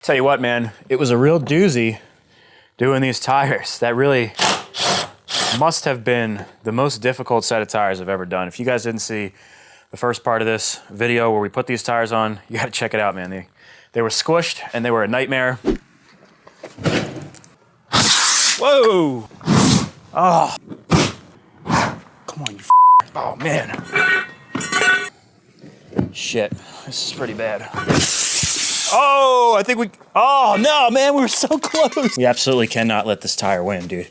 Tell you what, man, it was a real doozy doing these tires. That really must have been the most difficult set of tires I've ever done. If you guys didn't see the first part of this video where we put these tires on, you gotta check it out, man. They were squished and they were a nightmare. Whoa! Oh! Come on, you oh, man. Shit, this is pretty bad. Oh, I think oh no, man, we were so close. We absolutely cannot let this tire win, dude.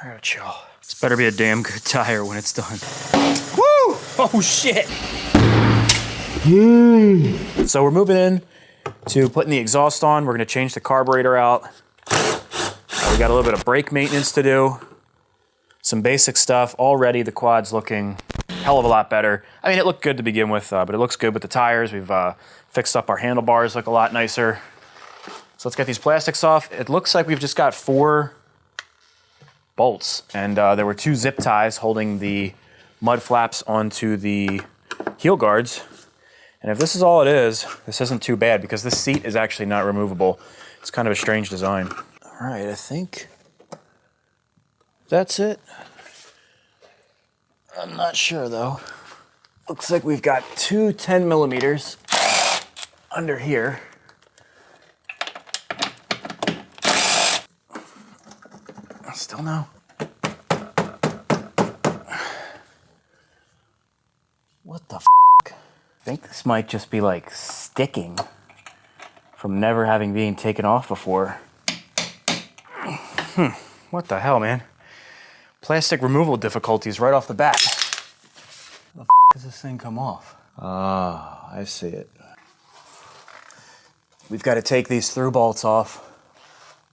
I gotta chill. This better be a damn good tire when it's done. Woo! Oh shit. So we're moving in to putting the exhaust on. We're gonna change the carburetor out. We got a little bit of brake maintenance to do. Some basic stuff. Already the quad's looking a hell of a lot better. I mean, it looked good to begin with, but it looks good with the tires. We've fixed up our handlebars, look a lot nicer. So let's get these plastics off. It looks like we've just got 4 bolts, and there were 2 zip ties holding the mud flaps onto the heel guards. And if this is all it is, this isn't too bad because this seat is actually not removable. It's kind of a strange design. All right, I think that's it. I'm not sure though. Looks like we've got 2 10 millimeters under here. Still no. What the f***? I think this might just be like sticking from never having been taken off before. What the hell, man? Plastic removal difficulties right off the bat. How the f*** does this thing come off? Ah, I see it. We've got to take these through bolts off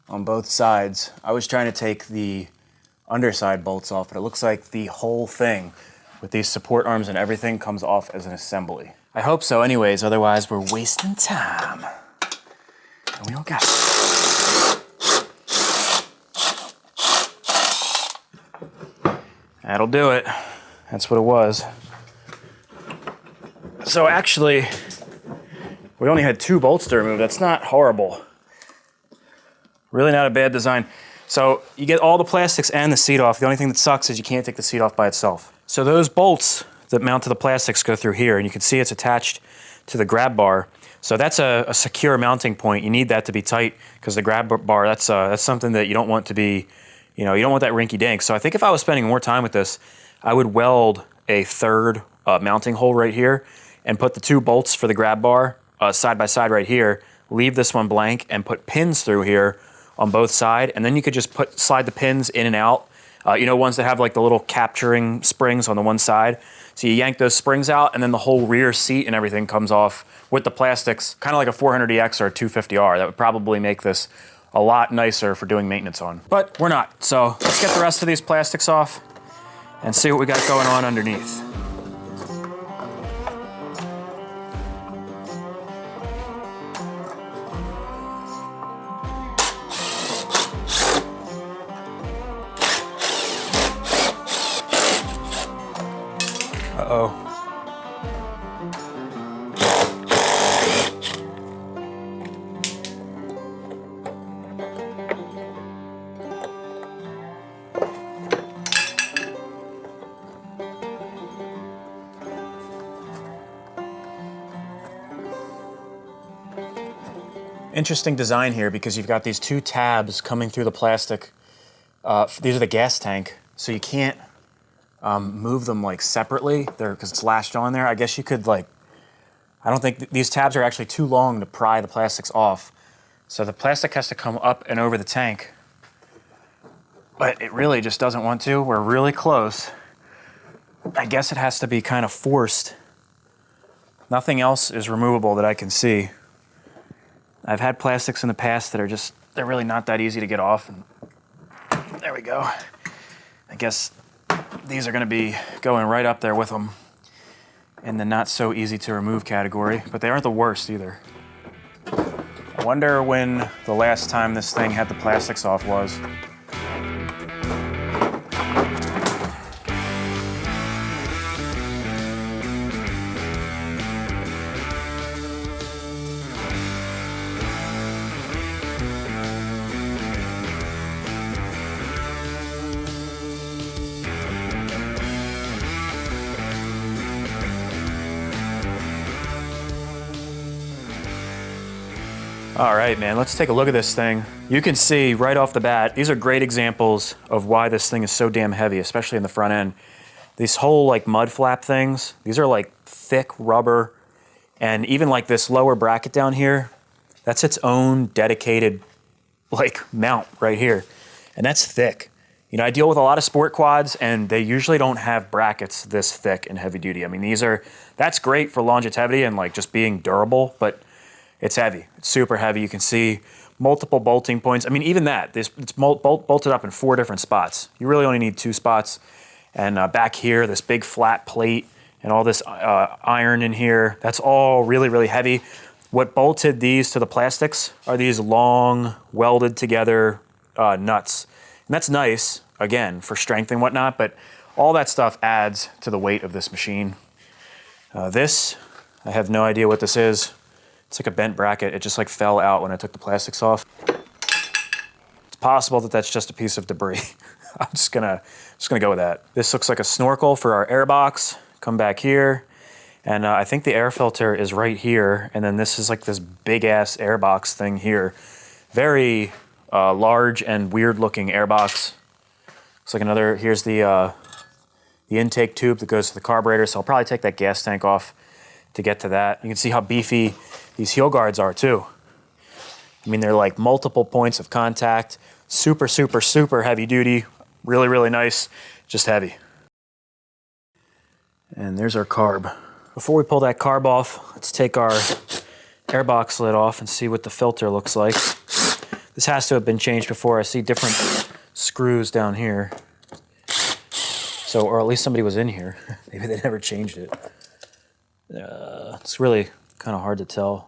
on both sides. I was trying to take the underside bolts off, but it looks like the whole thing with these support arms and everything comes off as an assembly. I hope so anyways, otherwise we're wasting time. And we don't got it. That'll do it. That's what it was. So actually, we only had 2 bolts to remove. That's not horrible. Really not a bad design. So you get all the plastics and the seat off. The only thing that sucks is you can't take the seat off by itself. So those bolts that mount to the plastics go through here, and you can see it's attached to the grab bar. So that's a secure mounting point. You need that to be tight because the grab bar, that's something that you don't want to be, you don't want that rinky dink. So I think if I was spending more time with this, I would weld a 3rd mounting hole right here and put the 2 bolts for the grab bar side by side right here, leave this one blank and put pins through here on both sides, and then you could just slide the pins in and out. Ones that have like the little capturing springs on the one side. So you yank those springs out and then the whole rear seat and everything comes off with the plastics, kind of like a 400EX or a 250R. That would probably make this a lot nicer for doing maintenance on. But we're not, so let's get the rest of these plastics off and see what we got going on underneath. Uh-oh. Interesting design here because you've got these 2 tabs coming through the plastic. These are the gas tank, so you can't move them like separately there because it's lashed on there. I guess you could I don't think these tabs are actually too long to pry the plastics off. So the plastic has to come up and over the tank, but it really just doesn't want to. We're really close. I guess it has to be kind of forced. Nothing else is removable that I can see. I've had plastics in the past that they're really not that easy to get off. And there we go. I guess these are going to be going right up there with them in the not so easy to remove category, but they aren't the worst either. I wonder when the last time this thing had the plastics off was. All right, man, let's take a look at this thing. You can see right off the bat, these are great examples of why this thing is so damn heavy, especially in the front end. These whole like mud flap things, these are like thick rubber, and even like this lower bracket down here, that's its own dedicated like mount right here. And that's thick. You know, I deal with a lot of sport quads and they usually don't have brackets this thick and heavy duty. I mean, that's great for longevity and like just being durable, but it's heavy. It's super heavy. You can see multiple bolting points. I mean, even that, it's bolted up in 4 different spots. You really only need 2 spots. And back here, this big flat plate and all this iron in here, that's all really, really heavy. What bolted these to the plastics are these long, welded together nuts. And that's nice, again, for strength and whatnot, but all that stuff adds to the weight of this machine. This, I have no idea what this is. It's like a bent bracket. It just like fell out when I took the plastics off. It's possible that that's just a piece of debris. I'm just gonna go with that. This looks like a snorkel for our air box. Come back here. And I think the air filter is right here. And then this is like this big ass air box thing here. Very large and weird looking air box. Looks like another, here's the intake tube that goes to the carburetor. So I'll probably take that gas tank off to get to that. You can see how beefy these heel guards are too. I mean, they're like multiple points of contact, super, super, super heavy duty, really, really nice, just heavy. And there's our carb. Before we pull that carb off, let's take our airbox lid off and see what the filter looks like. This has to have been changed before. I see different screws down here. So, or at least somebody was in here. Maybe they never changed it. It's really kind of hard to tell.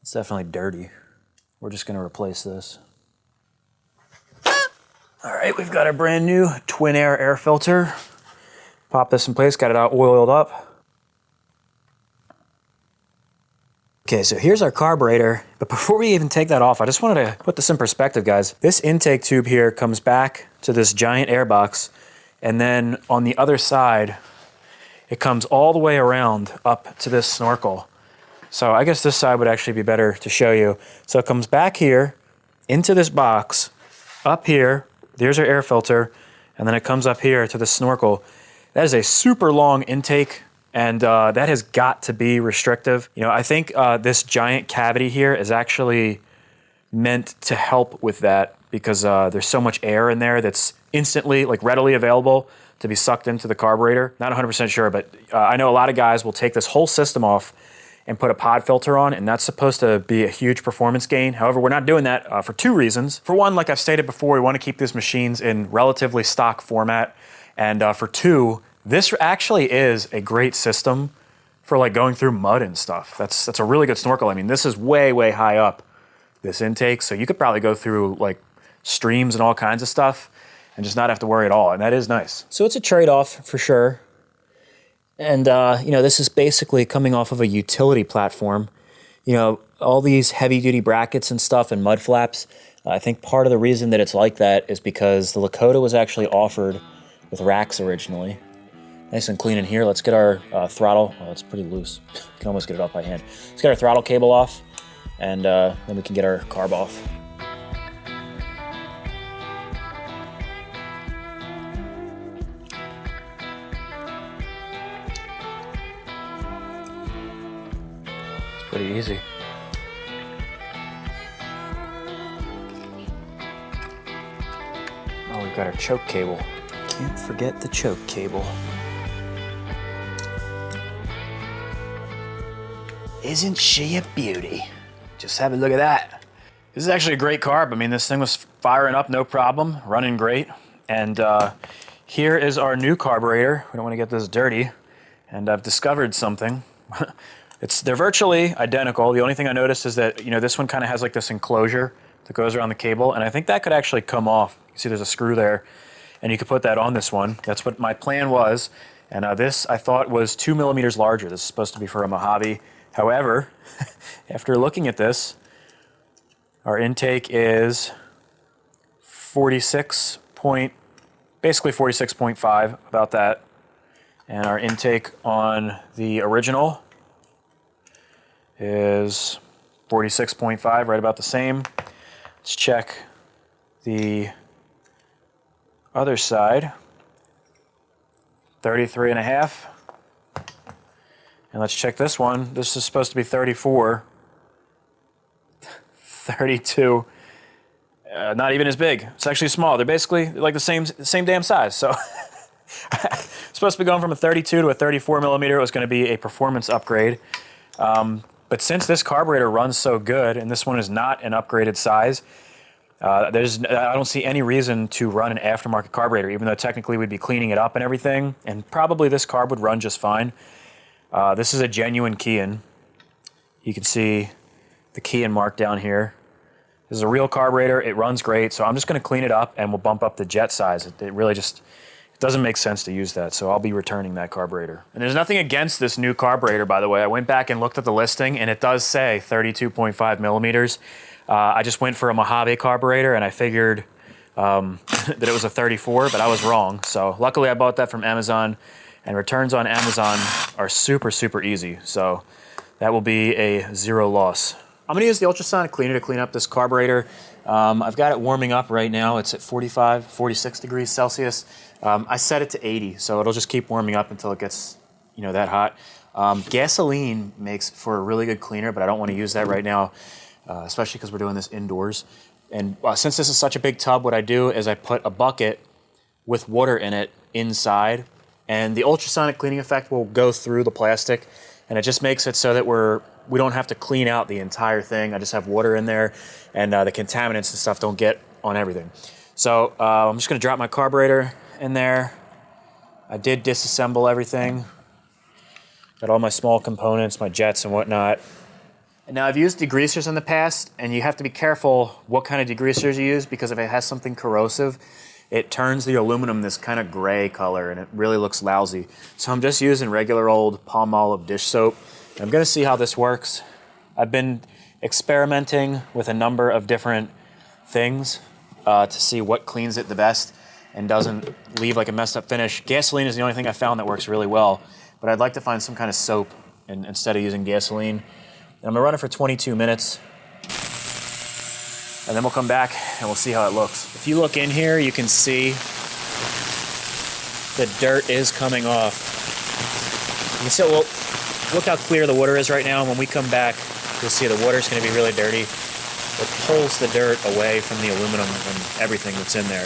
It's definitely dirty. We're just going to replace this. All right, we've got our brand new twin air filter. Pop this in place, got it all oiled up. Okay, so here's our carburetor, but before we even take that off, I just wanted to put this in perspective, guys. This intake tube here comes back to this giant air box, and then on the other side, it comes all the way around up to this snorkel. So I guess this side would actually be better to show you. So it comes back here, into this box, up here, there's our air filter, and then it comes up here to the snorkel. That is a super long intake, and that has got to be restrictive. You know, I think this giant cavity here is actually meant to help with that because there's so much air in there that's instantly, like readily available to be sucked into the carburetor. Not 100% sure, but I know a lot of guys will take this whole system off and put a pod filter on, and that's supposed to be a huge performance gain. However, we're not doing that for 2 reasons. For one, like I've stated before, we want to keep these machines in relatively stock format, and for 2, this actually is a great system for like going through mud and stuff. That's a really good snorkel. I mean, this is way, way high up, this intake, so you could probably go through like streams and all kinds of stuff and just not have to worry at all, and that is nice. So it's a trade-off for sure. And, you know, this is basically coming off of a utility platform. You know, all these heavy-duty brackets and stuff and mud flaps, I think part of the reason that it's like that is because the Lakota was actually offered with racks originally. Nice and clean in here. Let's get our throttle. Oh, it's pretty loose. You can almost get it off by hand. Let's get our throttle cable off, and then we can get our carb off. Pretty easy. Oh, we've got our choke cable. Can't forget the choke cable. Isn't she a beauty? Just have a look at that. This is actually a great carb. I mean, this thing was firing up no problem, running great. And here is our new carburetor. We don't want to get this dirty. And I've discovered something. They're virtually identical. The only thing I noticed is that, you know, this one kind of has like this enclosure that goes around the cable, and I think that could actually come off. You see there's a screw there, and you could put that on this one. That's what my plan was, and this I thought was 2 millimeters larger. This is supposed to be for a Mojave. However, after looking at this, our intake is basically 46.5, about that, and our intake on the original is 46.5, right about the same. Let's check the other side. 33.5. And let's check this one. This is supposed to be 34. 32. Not even as big. It's actually small. They're basically like the same damn size. So supposed to be going from a 32 to a 34 millimeter. It was going to be a performance upgrade. But since this carburetor runs so good, and this one is not an upgraded size, I don't see any reason to run an aftermarket carburetor, even though technically we'd be cleaning it up and everything, and probably this carb would run just fine. This is a genuine key-in. You can see the key-in mark down here. This is a real carburetor. It runs great, so I'm just going to clean it up and we'll bump up the jet size. It really just it doesn't make sense to use that, so I'll be returning that carburetor. And there's nothing against this new carburetor, by the way. I went back and looked at the listing, and it does say 32.5 millimeters. I just went for a Mojave carburetor, and I figured that it was a 34, but I was wrong. So luckily I bought that from Amazon, and returns on Amazon are super, super easy. So that will be a zero loss. I'm gonna use the ultrasonic cleaner to clean up this carburetor. I've got it warming up right now. It's at 46 degrees Celsius. I set it to 80, so it'll just keep warming up until it gets, that hot. Gasoline makes for a really good cleaner, but I don't want to use that right now, especially because we're doing this indoors. And since this is such a big tub, what I do is I put a bucket with water in it inside, and the ultrasonic cleaning effect will go through the plastic, and it just makes it so that we don't have to clean out the entire thing. I just have water in there, and the contaminants and stuff don't get on everything. So I'm just going to drop my carburetor in there. I did disassemble everything. Got all my small components, my jets and whatnot. And now I've used degreasers in the past, and you have to be careful what kind of degreasers you use, because if it has something corrosive, it turns the aluminum this kind of gray color, and it really looks lousy. So I'm just using regular old Palmolive dish soap. I'm going to see how this works. I've been experimenting with a number of different things to see what cleans it the best and doesn't leave like a messed up finish. Gasoline is the only thing I found that works really well, but I'd like to find some kind of soap instead of using gasoline. And I'm going to run it for 22 minutes, and then we'll come back and we'll see how it looks. If you look in here, you can see the dirt is coming off. So look how clear the water is right now, and when we come back, you'll see the water's going to be really dirty. It pulls the dirt away from the aluminum and everything that's in there.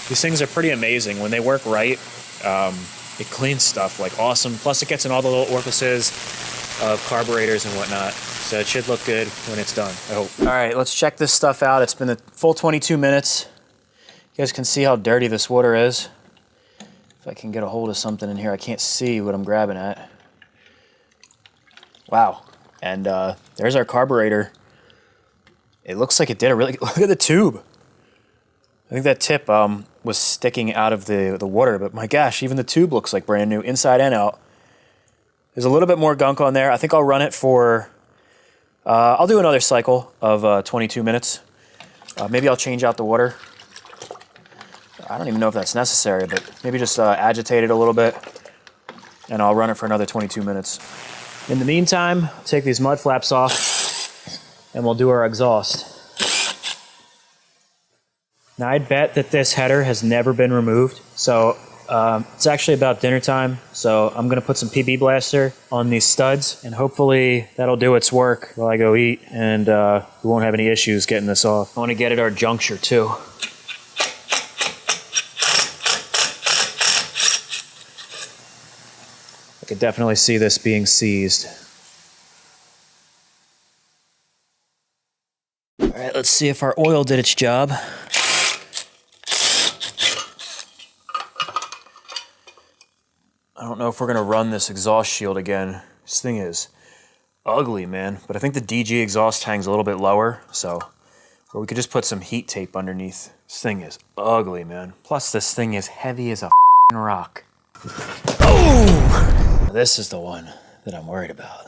These things are pretty amazing. When they work right, it cleans stuff like awesome. Plus it gets in all the little orifices of carburetors and whatnot. So it should look good when it's done, I hope. All right, let's check this stuff out. It's been a full 22 minutes. You guys can see how dirty this water is. If I can get a hold of something in here, I can't see what I'm grabbing at. Wow. And there's our carburetor. It looks like it did a really, look at the tube. I think that tip was sticking out of the water, but my gosh, even the tube looks like brand new, inside and out. There's a little bit more gunk on there. I think I'll run it for, I'll do another cycle of 22 minutes. Maybe I'll change out the water. I don't even know if that's necessary, but maybe just agitate it a little bit, and I'll run it for another 22 minutes. In the meantime, take these mud flaps off, and we'll do our exhaust. Now, I'd bet that this header has never been removed, so it's actually about dinner time, so I'm going to put some PB Blaster on these studs, and hopefully that'll do its work while I go eat, and we won't have any issues getting this off. I want to get at our juncture, too. I could definitely see this being seized. All right, let's see if our oil did its job. I don't know if we're gonna run this exhaust shield again. This thing is ugly, man. But I think the DG exhaust hangs a little bit lower, so, or we could just put some heat tape underneath. This thing is ugly, man. Plus this thing is heavy as a rock. Oh! This is the one that I'm worried about.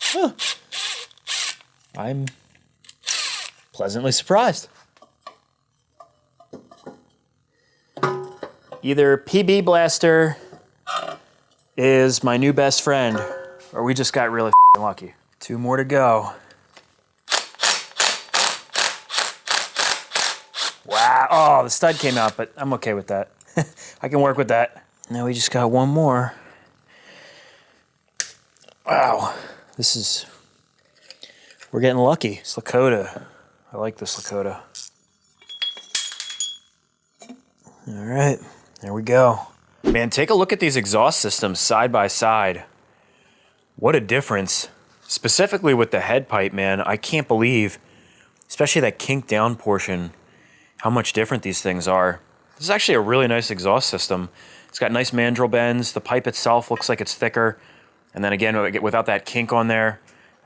Huh. I'm pleasantly surprised. Either PB Blaster is my new best friend, or we just got really lucky. 2 more to go. Wow, oh, the stud came out, but I'm okay with that. I can work with that. Now we just got 1 more. Wow, we're getting lucky. It's Lakota. I like this Lakota. All right, there we go. Man, take a look at these exhaust systems side by side. What a difference. Specifically with the head pipe, man, I can't believe, especially that kinked down portion, how much different these things are. This is actually a really nice exhaust system. It's got nice mandrel bends. The pipe itself looks like it's thicker. And then again, without that kink on there,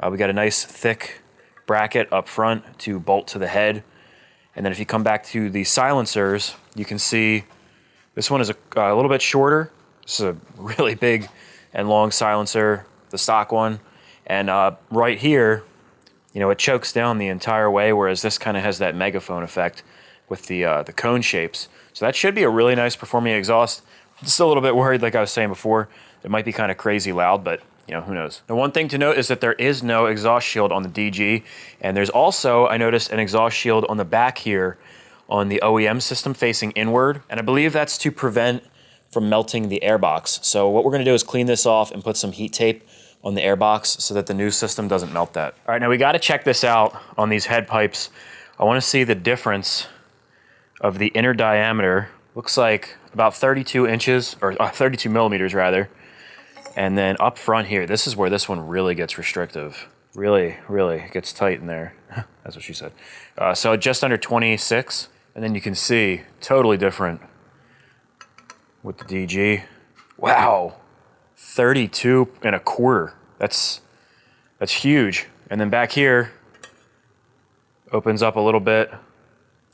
we got a nice thick bracket up front to bolt to the head. And then if you come back to the silencers, you can see this one is a little bit shorter. This is a really big and long silencer, the stock one. And right here, you know, it chokes down the entire way, whereas this kind of has that megaphone effect with the cone shapes. So that should be a really nice performing exhaust. I'm still a little bit worried, like I was saying before, it might be kind of crazy loud, but you know, who knows. The one thing to note is that there is no exhaust shield on the DG, and there's also, I noticed, an exhaust shield on the back here on the OEM system facing inward, and I believe that's to prevent from melting the airbox. So what we're gonna do is clean this off and put some heat tape on the airbox so that the new system doesn't melt that. All right, now we gotta check this out on these head pipes. I wanna see the difference of the inner diameter. Looks like about 32 inches, or 32 millimeters rather. And then up front here, this is where this one really gets restrictive. Really, really gets tight in there. That's what she said. So just under 26. And then you can see, totally different with the DG. Wow, 32 and a quarter. That's huge. And then back here, opens up a little bit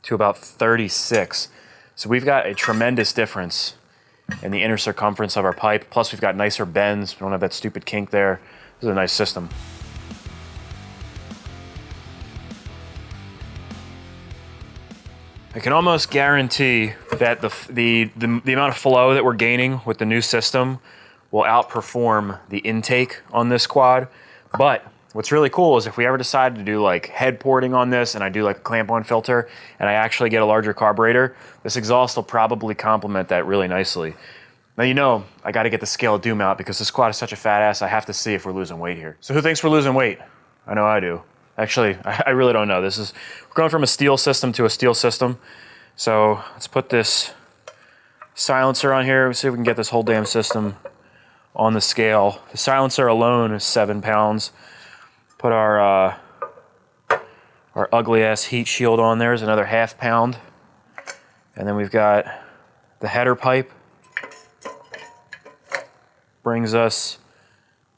to about 36. So we've got a tremendous difference in the inner circumference of our pipe. Plus we've got nicer bends. We don't have that stupid kink there. This is a nice system. I can almost guarantee that the amount of flow that we're gaining with the new system will outperform the intake on this quad. But what's really cool is if we ever decide to do like head porting on this and I do like a clamp-on filter and I actually get a larger carburetor, this exhaust will probably complement that really nicely. Now, you know, I got to get the scale of doom out because this quad is such a fat ass. I have to see if we're losing weight here. So who thinks we're losing weight? I know I do. Actually, I really don't know. We're going from a steel system to a steel system. So let's put this silencer on here. Let's see if we can get this whole damn system on the scale. The silencer alone is 7 pounds. Put our ugly ass heat shield on there is another ½ pound. And then we've got the header pipe. Brings us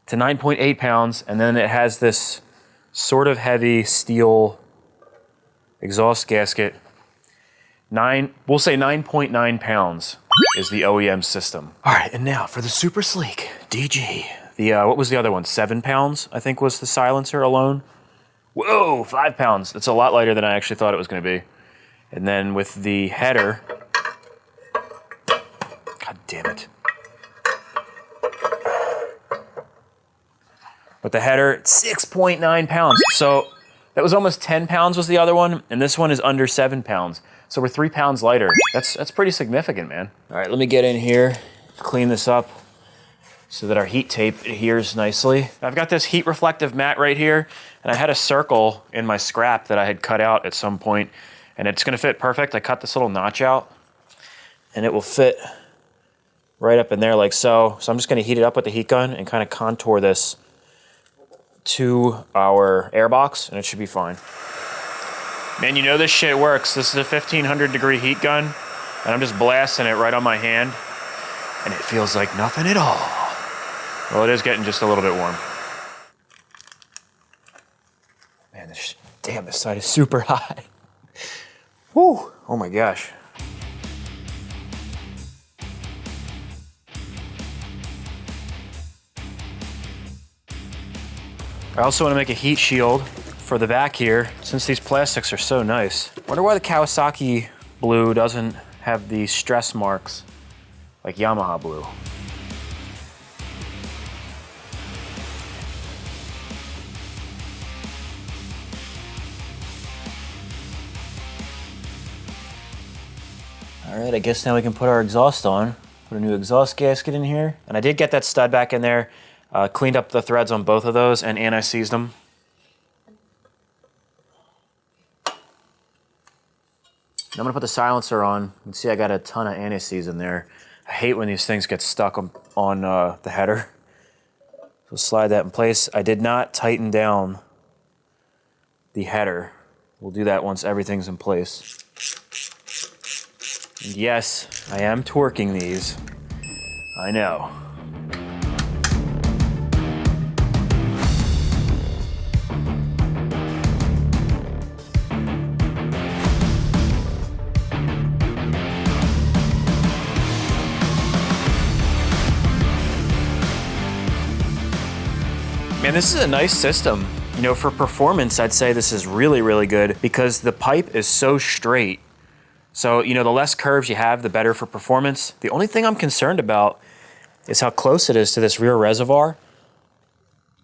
to 9.8 pounds. And then it has this sort of heavy steel exhaust gasket. We'll say 9.9 pounds is the OEM system. All right, and now for the super sleek DG. What was the other one? 7 pounds, I think was the silencer alone. Whoa, 5 pounds. It's a lot lighter than I actually thought it was gonna be. And then with the header, God damn it. With the header, 6.9 pounds. So that was almost 10 pounds was the other one, and this one is under 7 pounds. So we're 3 pounds lighter. That's pretty significant, man. All right, let me get in here, clean this up so that our heat tape adheres nicely. I've got this heat reflective mat right here, and I had a circle in my scrap that I had cut out at some point, and it's gonna fit perfect. I cut this little notch out, and it will fit right up in there like so. So I'm just gonna heat it up with the heat gun and kind of contour this to our airbox, and it should be fine. Man, you know this shit works. This is a 1500 degree heat gun, and I'm just blasting it right on my hand, and it feels like nothing at all. Well, it is getting just a little bit warm. Man, this side is super hot. Whew, oh my gosh. I also want to make a heat shield for the back here, since these plastics are so nice. Wonder why the Kawasaki blue doesn't have the stress marks like Yamaha blue. All right, I guess now we can put our exhaust on. Put a new exhaust gasket in here. And I did get that stud back in there. Cleaned up the threads on both of those and anti-seized them. I'm gonna put the silencer on. You can see I got a ton of anti-seize in there. I hate when these things get stuck on the header. So slide that in place. I did not tighten down the header. We'll do that once everything's in place. And yes, I am torquing these. I know. Man, this is a nice system. You know, for performance, I'd say this is really, really good because the pipe is so straight. So, you know, the less curves you have, the better for performance. The only thing I'm concerned about is how close it is to this rear reservoir.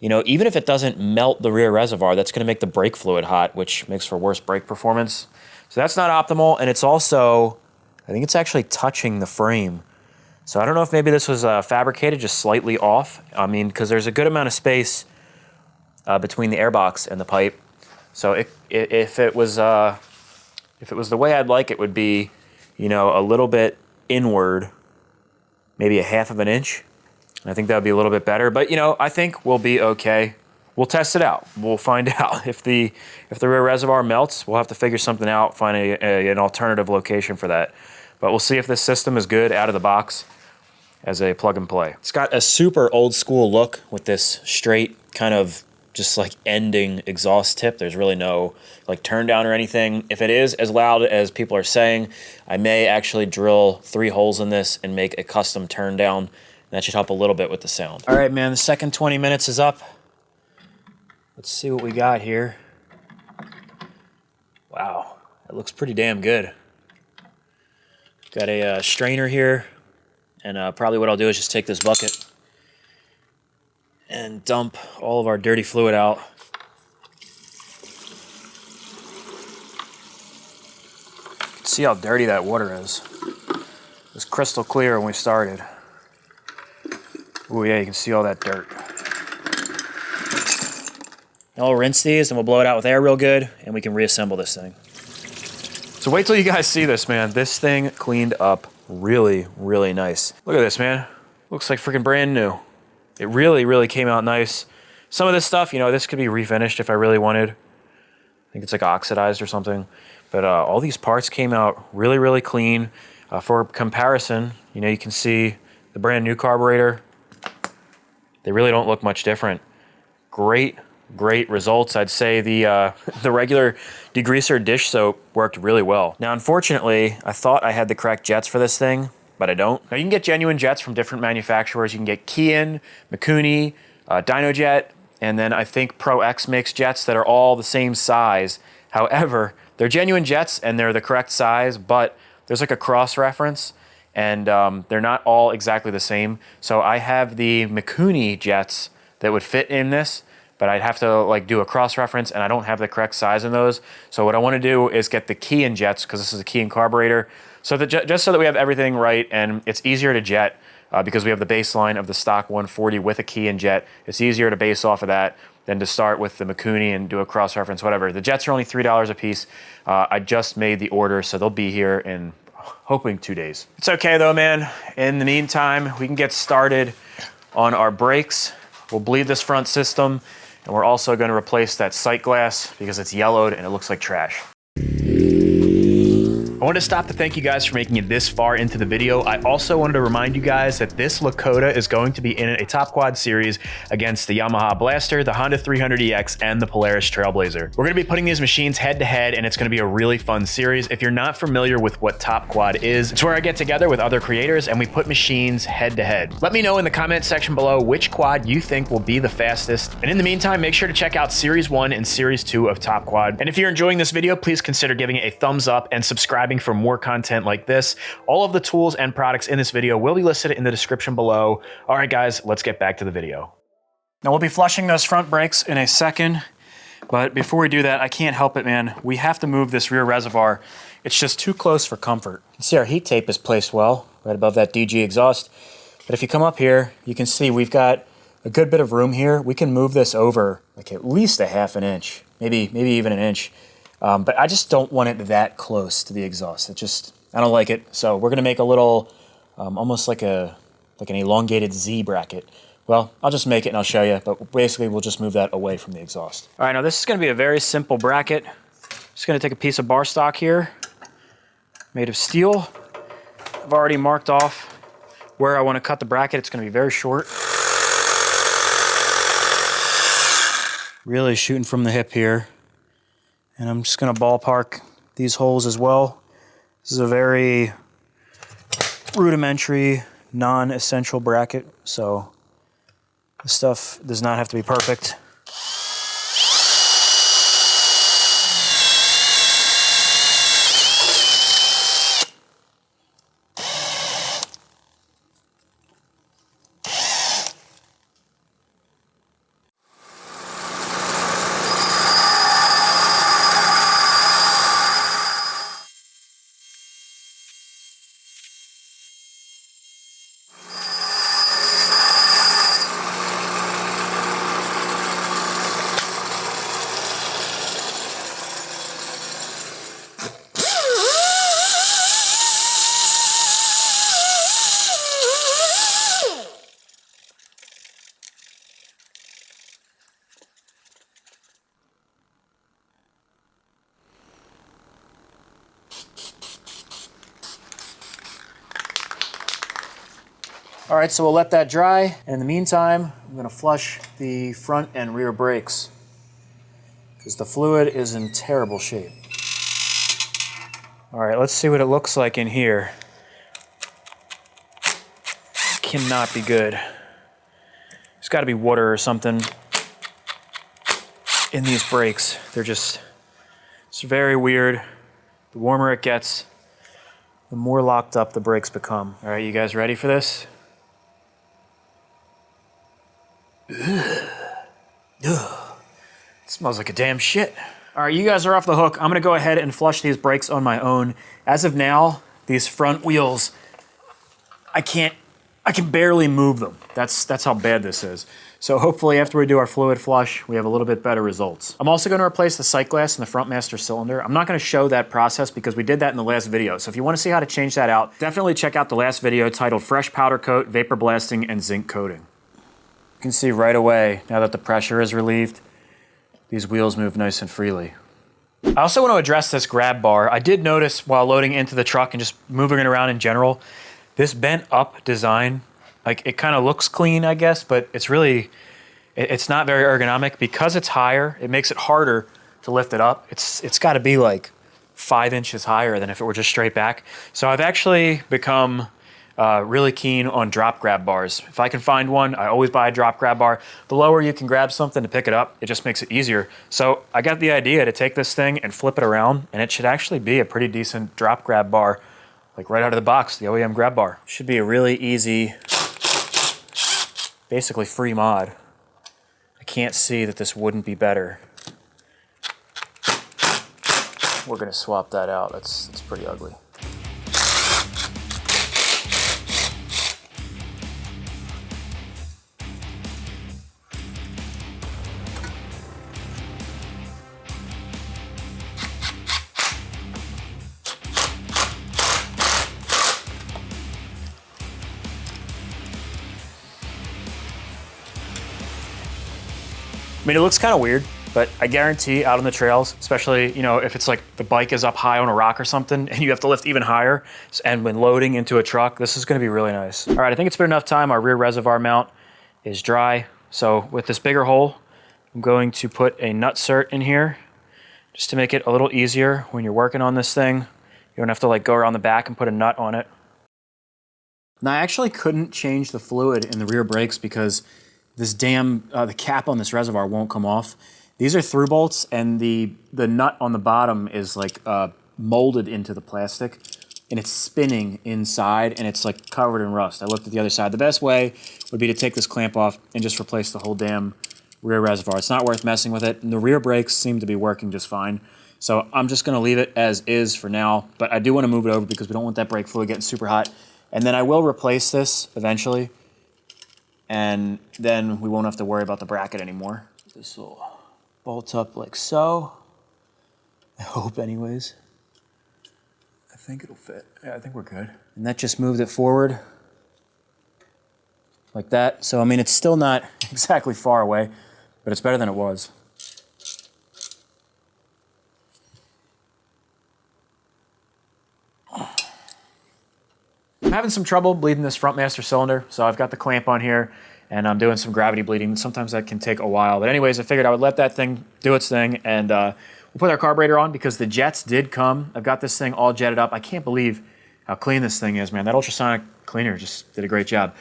You know, even if it doesn't melt the rear reservoir, that's gonna make the brake fluid hot, which makes for worse brake performance. So that's not optimal, and it's also, I think it's actually touching the frame. So I don't know if maybe this was fabricated just slightly off. I mean, because there's a good amount of space between the airbox and the pipe. So if it was the way I'd like it, would be, you know, a little bit inward, maybe a 1/2 inch. I think that would be a little bit better. But you know, I think we'll be okay. We'll test it out. We'll find out if the rear reservoir melts. We'll have to figure something out, find an alternative location for that. But we'll see if this system is good out of the box as a plug and play. It's got a super old school look with this straight kind of just like ending exhaust tip. There's really no like turn down or anything. If it is as loud as people are saying, I may actually drill 3 holes in this and make a custom turn down. That should help a little bit with the sound. All right, man, the second 20 minutes is up. Let's see what we got here. Wow, that looks pretty damn good. Got a strainer here. And probably what I'll do is just take this bucket and dump all of our dirty fluid out. See how dirty that water is. It was crystal clear when we started. Oh yeah, you can see all that dirt. Now we'll rinse these and we'll blow it out with air real good and we can reassemble this thing. So wait till you guys see this, man. This thing cleaned up really, really nice. Look at this, man. Looks like freaking brand new. It really, really came out nice. Some of this stuff, you know, this could be refinished if I really wanted. I think it's like oxidized or something. But all these parts came out really, really clean. For comparison, you know, you can see the brand new carburetor. They really don't look much different. Great results. I'd say the regular degreaser dish soap worked really well. Now, unfortunately, I thought I had the correct jets for this thing, but I don't. Now, you can get genuine jets from different manufacturers. You can get Kian, Mikuni, Dynojet, and then I think Pro X makes jets that are all the same size. However, they're genuine jets and they're the correct size, but there's like a cross-reference, and they're not all exactly the same. So I have the Mikuni jets that would fit in this, but I'd have to like do a cross-reference and I don't have the correct size in those. So what I wanna do is get the Kian jets, because this is a Kian carburetor, so just so that we have everything right and it's easier to jet because we have the baseline of the stock 140 with a Kian jet. It's easier to base off of that than to start with the Mikuni and do a cross-reference, whatever. The jets are only $3 a piece. I just made the order, so they'll be here in hoping 2 days. It's okay though, man. In the meantime, we can get started on our brakes. We'll bleed this front system. And we're also going to replace that sight glass because it's yellowed and it looks like trash. I wanted to stop to thank you guys for making it this far into the video. I also wanted to remind you guys that this Lakota is going to be in a Top Quad series against the Yamaha Blaster, the Honda 300EX, and the Polaris Trailblazer. We're going to be putting these machines head to head, and it's going to be a really fun series. If you're not familiar with what Top Quad is, it's where I get together with other creators and we put machines head to head. Let me know in the comment section below which quad you think will be the fastest. And in the meantime, make sure to check out Series 1 and Series 2 of Top Quad. And if you're enjoying this video, please consider giving it a thumbs up and subscribing for more content like this. All of the tools and products in this video will be listed in the description below. All right, guys, let's get back to the video. Now we'll be flushing those front brakes in a second, But before we do that, I can't help it, man. We have to move this rear reservoir. It's just too close for comfort. You can see our heat tape is placed well, right above that DG exhaust. But if you come up here, you can see we've got a good bit of room here. We can move this over like at least a half an inch, maybe even an inch. But I just don't want it that close to the exhaust. I don't like it. So we're gonna make a little, almost like an elongated Z bracket. Well, I'll just make it and I'll show you, but basically we'll just move that away from the exhaust. All right, now this is gonna be a very simple bracket. Just gonna take a piece of bar stock here, made of steel. I've already marked off where I wanna cut the bracket. It's gonna be very short. Really shooting from the hip here. And I'm just gonna ballpark these holes as well. This is a very rudimentary, non-essential bracket, so this stuff does not have to be perfect. All right, so we'll let that dry. And in the meantime, I'm gonna flush the front and rear brakes because the fluid is in terrible shape. All right, let's see what it looks like in here. Cannot be good. There's gotta be water or something in these brakes. It's very weird. The warmer it gets, the more locked up the brakes become. All right, you guys ready for this? Ugh. It smells like a damn shit. All right, you guys are off the hook. I'm gonna go ahead and flush these brakes on my own. As of now, these front wheels, I can barely move them. That's how bad this is. So hopefully after we do our fluid flush, we have a little bit better results. I'm also gonna replace the sight glass in the front master cylinder. I'm not gonna show that process because we did that in the last video. So if you wanna see how to change that out, definitely check out the last video titled Fresh Powder Coat, Vapor Blasting, and Zinc Coating. You can see right away, now that the pressure is relieved, these wheels move nice and freely. I also want to address this grab bar. I did notice while loading into the truck and just moving it around in general, this bent up design, like it kind of looks clean, I guess, but it's not very ergonomic. Because it's higher, it makes it harder to lift it up. It's got to be like 5 inches higher than if it were just straight back. So I've actually become really keen on drop grab bars. If I can find one, I always buy a drop grab bar. The lower you can grab something to pick it up, it just makes it easier. So I got the idea to take this thing and flip it around, and it should actually be a pretty decent drop grab bar, like right out of the box, the OEM grab bar. Should be a really easy, basically free mod. I can't see that this wouldn't be better. We're gonna swap that out. That's pretty ugly. I mean, it looks kind of weird, but I guarantee out on the trails, especially, you know, if it's like the bike is up high on a rock or something and you have to lift even higher, and when loading into a truck, this is gonna be really nice. All right, I think it's been enough time. Our rear reservoir mount is dry. So with this bigger hole, I'm going to put a nut cert in here just to make it a little easier when you're working on this thing. You don't have to like go around the back and put a nut on it. Now I actually couldn't change the fluid in the rear brakes because this the cap on this reservoir won't come off. These are through bolts, and the nut on the bottom is like molded into the plastic, and it's spinning inside, and it's like covered in rust. I looked at the other side. The best way would be to take this clamp off and just replace the whole damn rear reservoir. It's not worth messing with it. And the rear brakes seem to be working just fine. So I'm just gonna leave it as is for now, but I do wanna move it over because we don't want that brake fluid getting super hot. And then I will replace this eventually, and then we won't have to worry about the bracket anymore. This will bolt up like so. I hope anyways. I think it'll fit. Yeah, I think we're good. And that just moved it forward like that. So, I mean, it's still not exactly far away, but it's better than it was. I'm having some trouble bleeding this front master cylinder, so I've got the clamp on here, and I'm doing some gravity bleeding. Sometimes that can take a while, but anyways, I figured I would let that thing do its thing, and we'll put our carburetor on because the jets did come. I've got this thing all jetted up. I can't believe how clean this thing is, man. That ultrasonic cleaner just did a great job.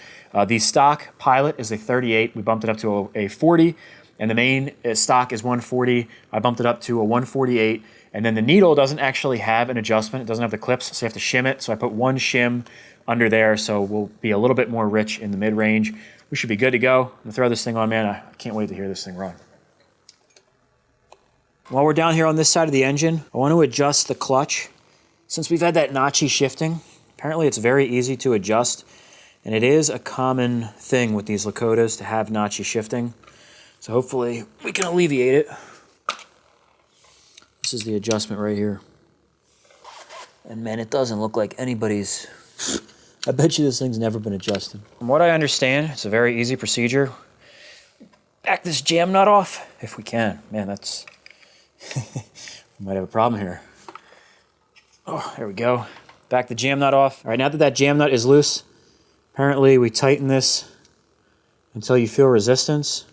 The stock Pilot is a 38. We bumped it up to a 40, and the main stock is 140. I bumped it up to a 148. And then the needle doesn't actually have an adjustment. It doesn't have the clips, so you have to shim it. So I put one shim under there, so we'll be a little bit more rich in the mid-range. We should be good to go. I'm gonna throw this thing on, man. I can't wait to hear this thing run. While we're down here on this side of the engine, I want to adjust the clutch. Since we've had that notchy shifting, apparently it's very easy to adjust, and it is a common thing with these Lakotas to have notchy shifting. So hopefully we can alleviate it. This is the adjustment right here. And man, it doesn't look like anybody's... I bet you this thing's never been adjusted. From what I understand, it's a very easy procedure. Back this jam nut off, if we can. Man, that's... we might have a problem here. Oh, there we go. Back the jam nut off. All right, now that that jam nut is loose, apparently we tighten this until you feel resistance.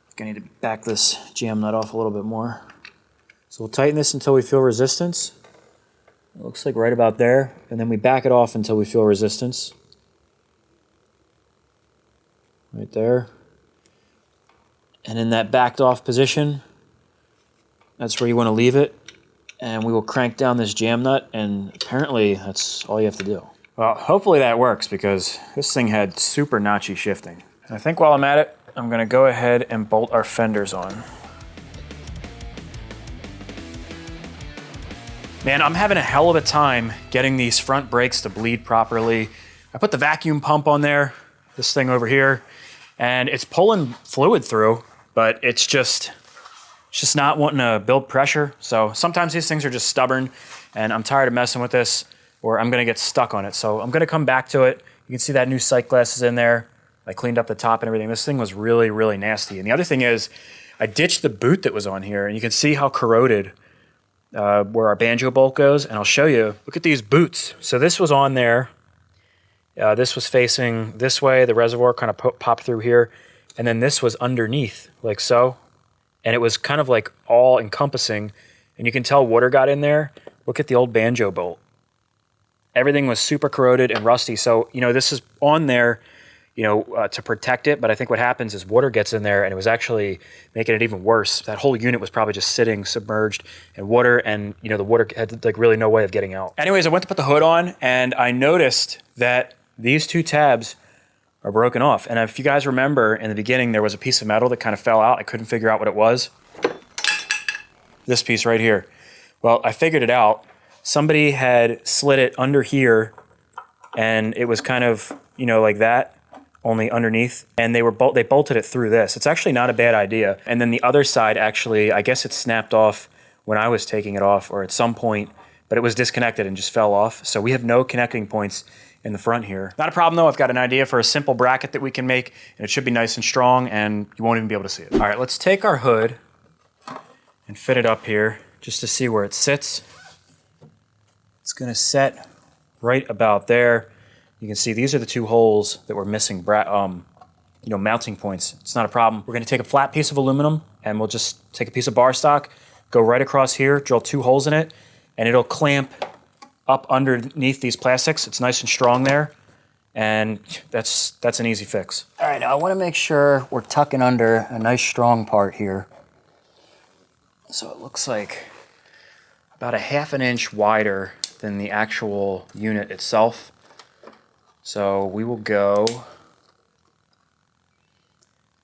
I'm gonna need to back this jam nut off a little bit more. So we'll tighten this until we feel resistance. It looks like right about there. And then we back it off until we feel resistance. Right there. And in that backed off position, that's where you want to leave it. And we will crank down this jam nut, and apparently that's all you have to do. Well, hopefully that works because this thing had super notchy shifting. And I think while I'm at it, I'm gonna go ahead and bolt our fenders on. Man, I'm having a hell of a time getting these front brakes to bleed properly. I put the vacuum pump on there, this thing over here, and it's pulling fluid through, but it's just not wanting to build pressure. So sometimes these things are just stubborn, and I'm tired of messing with this, or I'm gonna get stuck on it. So I'm gonna come back to it. You can see that new sight glass is in there. I cleaned up the top and everything. This thing was really, really nasty. And the other thing is, I ditched the boot that was on here, and you can see how corroded where our banjo bolt goes, and I'll show you. Look at these boots. So this was on there. This was facing this way. The reservoir kind of popped through here, and then this was underneath, like so. And it was kind of like all encompassing, and you can tell water got in there. Look at the old banjo bolt. Everything was super corroded and rusty. So, you know, this is on there, you know, to protect it, but I think what happens is water gets in there, and it was actually making it even worse. That whole unit was probably just sitting submerged in water, and you know, the water had like really no way of getting out. Anyways, I went to put the hood on, and I noticed that these two tabs are broken off. And if you guys remember, in the beginning, there was a piece of metal that kind of fell out. I couldn't figure out what it was. This piece right here. Well, I figured it out. Somebody had slid it under here, and it was kind of, you know, like that, only underneath, and they bolted it through this. It's actually not a bad idea. And then the other side, actually, I guess it snapped off when I was taking it off, or at some point, but it was disconnected and just fell off. So we have no connecting points in the front here. Not a problem though. I've got an idea for a simple bracket that we can make, and it should be nice and strong, and you won't even be able to see it. All right, let's take our hood and fit it up here just to see where it sits. It's gonna set right about there. You can see these are the two holes that were missing, you know, mounting points. It's not a problem. We're gonna take a flat piece of aluminum, and we'll just take a piece of bar stock, go right across here, drill 2 holes in it, and it'll clamp up underneath these plastics. It's nice and strong there, and that's an easy fix. All right, now I wanna make sure we're tucking under a nice strong part here. So it looks like about a ½ an inch wider than the actual unit itself. So we will go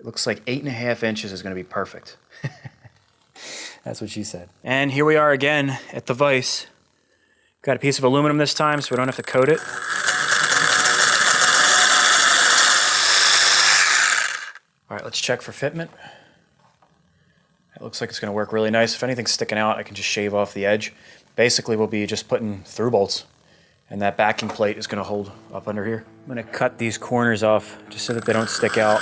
It looks like 8.5 inches is gonna be perfect. That's what she said. And here we are again at the vise. Got a piece of aluminum this time so we don't have to coat it. All right, let's check for fitment. It looks like it's gonna work really nice. If anything's sticking out, I can just shave off the edge. Basically, we'll be just putting through bolts, and that backing plate is gonna hold up under here. I'm gonna cut these corners off just so that they don't stick out.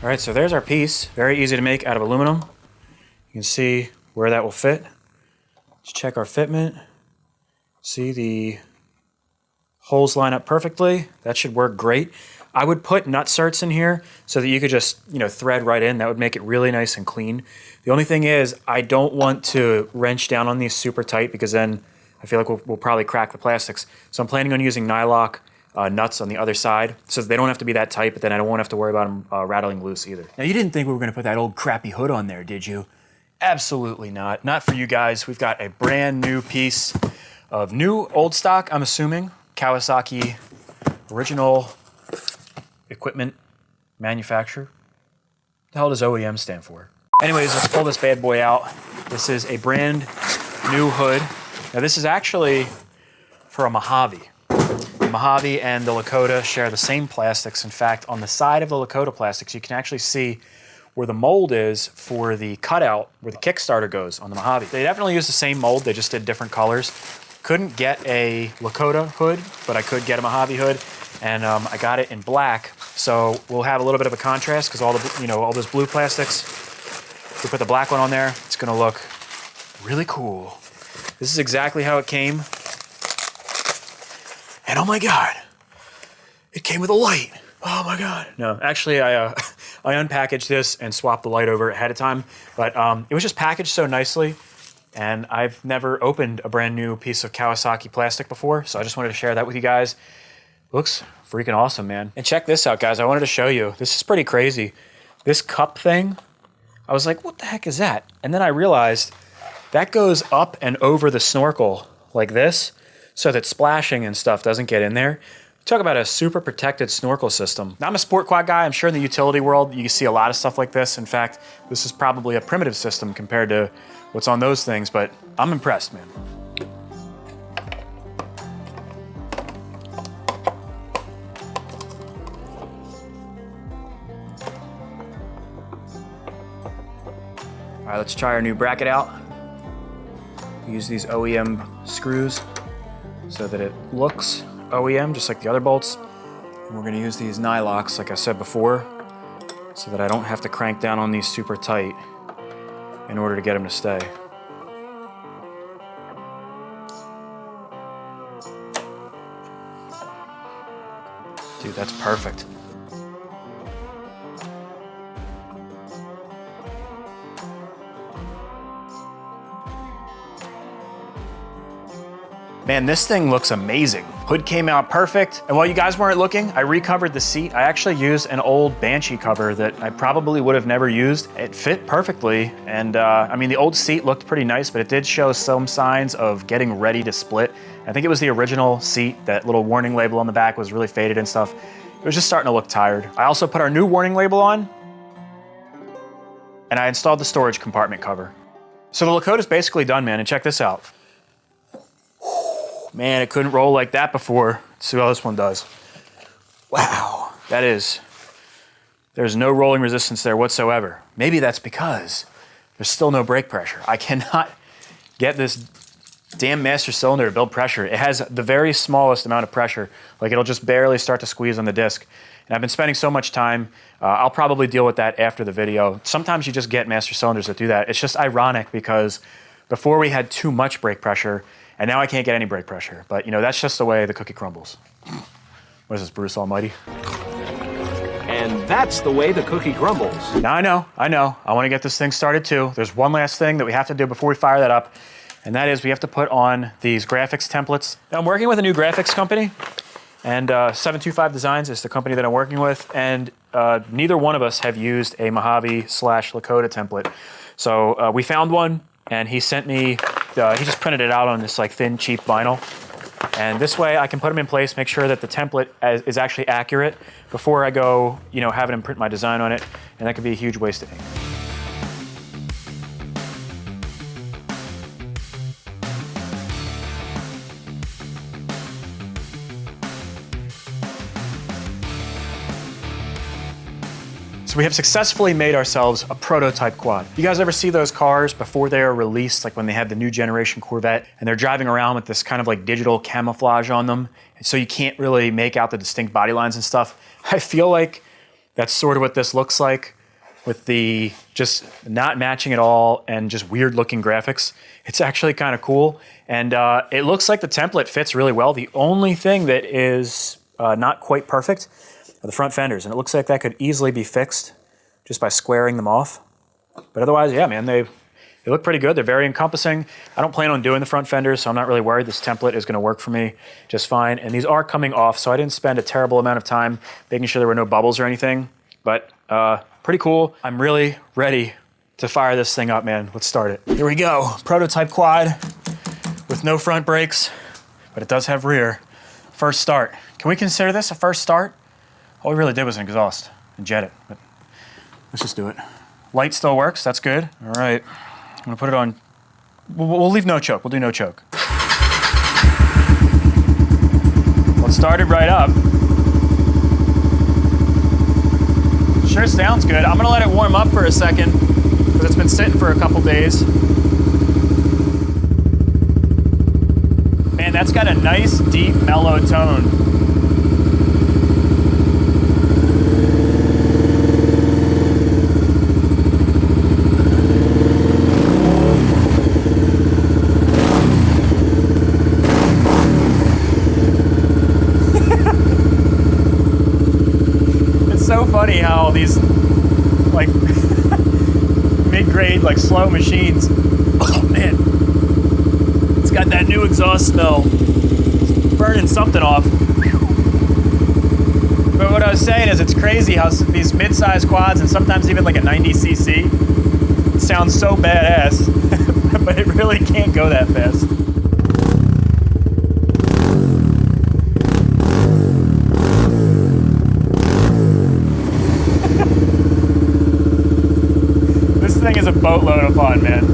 All right, so there's our piece. Very easy to make out of aluminum. You can see where that will fit. Let's check our fitment. See, the holes line up perfectly. That should work great. I would put nutserts in here so that you could just, thread right in. That would make it really nice and clean. The only thing is, I don't want to wrench down on these super tight because then I feel like we'll probably crack the plastics. So I'm planning on using nylock nuts on the other side so they don't have to be that tight, but then I don't have to worry about them rattling loose either. Now, you didn't think we were gonna put that old crappy hood on there, did you? Absolutely not. Not for you guys. We've got a brand new piece of new old stock, I'm assuming, Kawasaki original equipment manufacturer. What the hell does OEM stand for? Anyways, let's pull this bad boy out. This is a brand new hood. Now, this is actually for a Mojave. The Mojave and the Lakota share the same plastics. In fact, on the side of the Lakota plastics, you can actually see where the mold is for the cutout where the Kickstarter goes on the Mojave. They definitely use the same mold, they just did different colors. Couldn't get a Lakota hood, but I could get a Mojave hood, and I got it in black. So we'll have a little bit of a contrast because all the all those blue plastics, if we put the black one on there, it's gonna look really cool. This is exactly how it came. And oh my God, it came with a light. Oh my God. No, actually I unpackaged this and swapped the light over ahead of time, but it was just packaged so nicely, and I've never opened a brand new piece of Kawasaki plastic before, so I just wanted to share that with you guys. Looks freaking awesome, man. And check this out, guys. I wanted to show you. This is pretty crazy. This cup thing, I was like, what the heck is that? And then I realized that goes up and over the snorkel like this, so that splashing and stuff doesn't get in there. Talk about a super protected snorkel system. Now, I'm a sport quad guy. I'm sure in the utility world, you see a lot of stuff like this. In fact, this is probably a primitive system compared to what's on those things, but I'm impressed, man. All right, let's try our new bracket out. Use these OEM screws so that it looks OEM, just like the other bolts. And we're gonna use these nylocks, like I said before, so that I don't have to crank down on these super tight in order to get them to stay. Dude, that's perfect. Man, this thing looks amazing. Hood came out perfect. And while you guys weren't looking, I recovered the seat. I actually used an old Banshee cover that I probably would have never used. It fit perfectly. And I mean, the old seat looked pretty nice, but it did show some signs of getting ready to split. I think it was the original seat. That little warning label on the back was really faded and stuff. It was just starting to look tired. I also put our new warning label on, and I installed the storage compartment cover. So the Lakota's basically done, man, and check this out. Man, it couldn't roll like that before. Let's see how this one does. Wow, there's no rolling resistance there whatsoever. Maybe that's because there's still no brake pressure. I cannot get this damn master cylinder to build pressure. It has the very smallest amount of pressure. Like, it'll just barely start to squeeze on the disc. And I've been spending so much time. I'll probably deal with that after the video. Sometimes you just get master cylinders that do that. It's just ironic because before we had too much brake pressure, and now I can't get any brake pressure. But, that's just the way the cookie crumbles. What is this, Bruce Almighty? And And that's the way the cookie crumbles. Now I know. I want to get this thing started too. There's one last thing that we have to do before we fire that up, and that is we have to put on these graphics templates. Now I'm working with a new graphics company, and 725 Designs is the company that I'm working with, and neither one of us have used a Mojave/Lakota template. So we found one, and he sent me, he just printed it out on this like thin, cheap vinyl. And this way I can put them in place, make sure that the template is actually accurate before I go, having him print my design on it. And that could be a huge waste of ink. So we have successfully made ourselves a prototype quad. You guys ever see those cars before they are released, like when they have the new generation Corvette and they're driving around with this kind of like digital camouflage on them, and so you can't really make out the distinct body lines and stuff? I feel like that's sort of what this looks like, with the just not matching at all and just weird looking graphics. It's actually kind of cool, and it looks like the template fits really well. The only thing that is not quite perfect are the front fenders, and it looks like that could easily be fixed just by squaring them off. But otherwise, yeah, man, they look pretty good. They're very encompassing. I don't plan on doing the front fenders, so I'm not really worried. This template is gonna work for me just fine. And these are coming off, so I didn't spend a terrible amount of time making sure there were no bubbles or anything, but pretty cool. I'm really ready to fire this thing up, man. Let's start it. Here we go, prototype quad with no front brakes, but it does have rear. First start. Can we consider this a first start? All we really did was an exhaust and jet it, but let's just do it. Light still works, that's good. All right, I'm gonna put it on, we'll leave no choke, we'll do no choke. Well, it started right up. Sure sounds good. I'm gonna let it warm up for a second because it's been sitting for a couple days. Man, that's got a nice, deep, mellow tone. So funny how these like mid-grade like slow machines, oh man, it's got that new exhaust smell. It's burning something off. But what I was saying is it's crazy how these mid-size quads and sometimes even like a 90cc sounds so badass, but it really can't go that fast. This thing is a boatload of fun, man.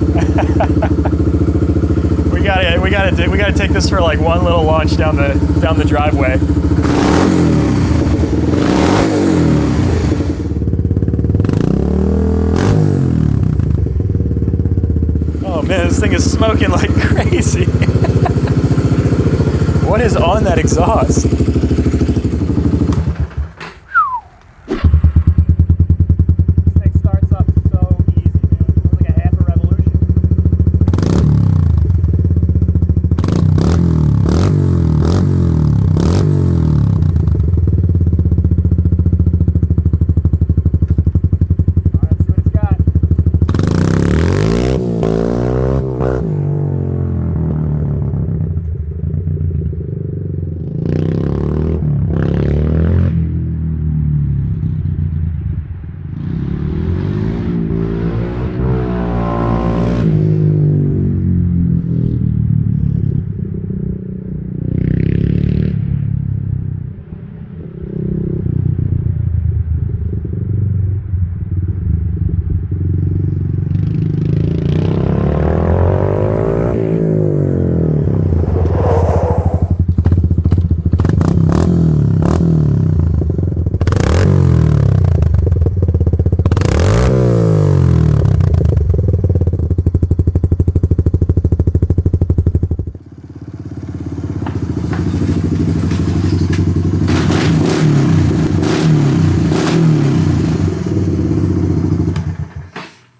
we gotta take this for like one little launch down the driveway. Oh man, this thing is smoking like crazy. What is on that exhaust?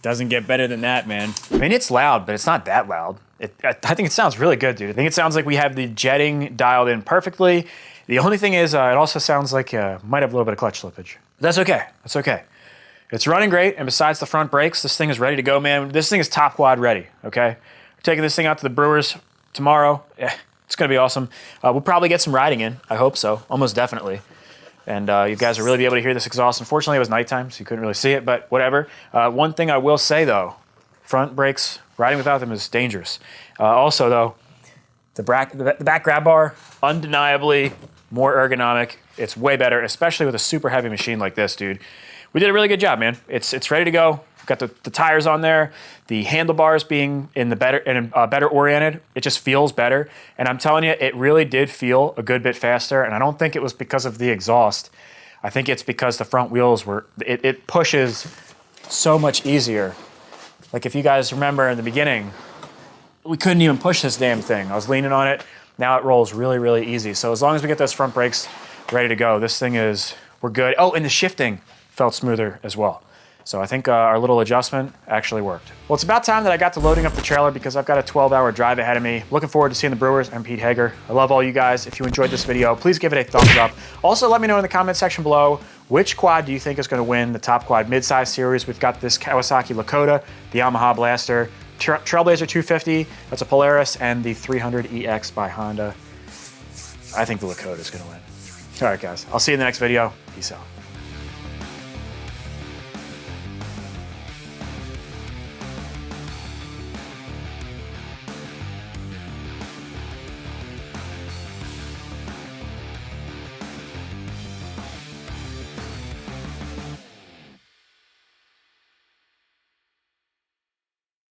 Doesn't get better than that, man. I mean, it's loud, but it's not that loud. I think it sounds really good, dude. I think it sounds like we have the jetting dialed in perfectly. The only thing is, it also sounds like might have a little bit of clutch slippage. That's okay. That's okay. It's running great, and besides the front brakes, this thing is ready to go, man. This thing is top quad ready, okay? We're taking this thing out to the Brewers tomorrow. Yeah, it's gonna be awesome. We'll probably get some riding in. I hope so, almost definitely. And you guys will really be able to hear this exhaust. Unfortunately, it was nighttime, so you couldn't really see it, but whatever. One thing I will say, though, front brakes, riding without them is dangerous. Also, though, the back grab bar, undeniably more ergonomic. It's way better, especially with a super heavy machine like this, dude. We did a really good job, man. It's ready to go. We've got the tires on there. The handlebars being better oriented. It just feels better. And I'm telling you, it really did feel a good bit faster. And I don't think it was because of the exhaust. I think it's because the front wheels it pushes so much easier. Like if you guys remember in the beginning, we couldn't even push this damn thing. I was leaning on it. Now it rolls really, really easy. So as long as we get those front brakes ready to go, this thing we're good. Oh, and the shifting felt smoother as well. So I think our little adjustment actually worked. Well, it's about time that I got to loading up the trailer because I've got a 12-hour drive ahead of me. Looking forward to seeing the Brewers. I'm Pete Hager. I love all you guys. If you enjoyed this video, please give it a thumbs up. Also, let me know in the comment section below, which quad do you think is gonna win the Top Quad Midsize Series? We've got this Kawasaki Lakota, the Yamaha Blaster, Trailblazer 250, that's a Polaris, and the 300EX by Honda. I think the Lakota is gonna win. All right, guys. I'll see you in the next video. Peace out.